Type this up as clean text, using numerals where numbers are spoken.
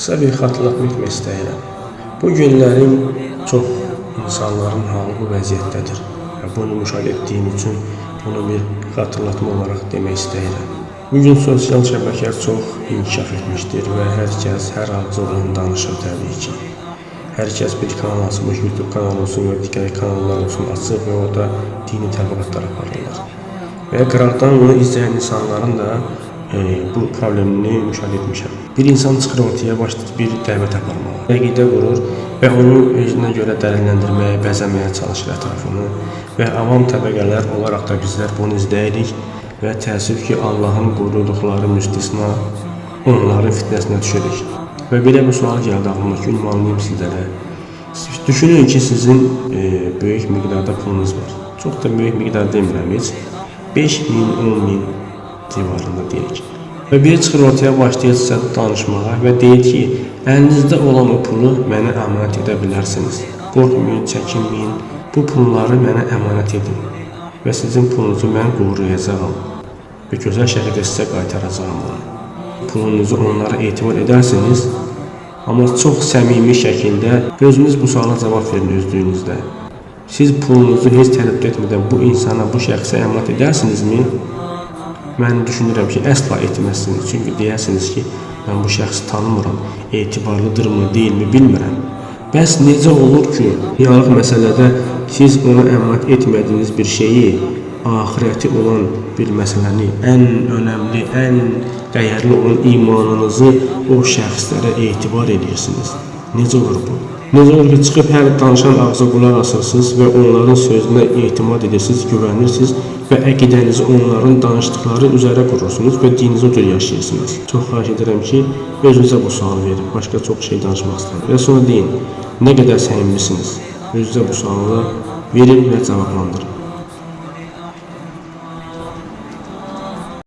Qısa bir xatırlatma etmək istəyirəm. Bu günlərin çox insanların halı bu vəziyyətdədir. Bunu müşahidə etdiyim üçün bunu bir xatırlatma olaraq demək istəyirəm. Bugün sosial şəbəkələr çox inkişaf etmişdir və hər kəs hər ağzı olan danışır təbii ki. Hər kəs bir kanal açmış, YouTube kanalı olsun və digər kanallar olsun açıb və orada dini təbliğatlar aparırlar. Və qıraqdan bunu izləyən insanların da bu problemini müşahidə etmişəm. Bir insan çıxır ortaya, başlayır bir dəvət aparmağa. Əqidə qurur və onu özünə görə dəliləndirməyə, bəzəməyə çalışır ətrafını və avam təbəqələr olaraq da bizlər bunu izləyirik və təəssüf ki, Allahın qoruduqları müstəsna onların fitnəsinə düşürük. Və belə bir sual gəldi ağlıma ki, ünvanlayayım sizlərə. Düşünün ki, sizin böyük miqdarda pulunuz var. Çox da böyük miqdar demirəm heç. 5.000, 10.000 civarında deyək. Və biri çıxır ortaya başlayır sizə danışmağa və deyir ki, əlinizdə olan o pulu mənə əmanət edə bilərsiniz. Qorxmayın, çəkinməyin, bu pulları mənə əmanət edin və sizin pulunuzu mən qoruyacağam və gözəl şəkildə sizə qaytaracağam bunu. Pulunuzu onlara etibar edərsiniz, amma çox səmimi şəkildə özünüz bu suala cavab verin özlüyünüzdə. Siz pulunuzu heç tərəddüd etmədən bu insana, bu şəxsə əmanət edərsinizmi? Mən düşünürəm ki, əsla etməzsiniz. Çünki deyərsiniz ki, mən bu şəxsi tanımıram, etibarlıdırmı, deyilmi bilmirəm. Bəs necə olur ki, dünyalıq məsələdə siz ona əmanət etmədiyiniz bir şeyi, axirəti olan bir məsələni, ən önəmli, ən dəyərli olan imanınızı o şəxslərə etibar edirsiniz? Necə olur bu? Necə olur ki, çıxıb hər danışan ağza qulaq asırsınız və onların sözünə etimad edirsiniz, güvənirsiniz və əqidənizi onların danışdıqları üzərə qurursunuz və dininizi o cür yaşayırsınız. Çox xahiş edirəm ki, özünüzə bu sualı verin. Başqa çox şey danışmaq istəyirəm. Və sonra deyin, nə qədər səmimisiniz? Özünüzə bu sualı verin və cavablandırın.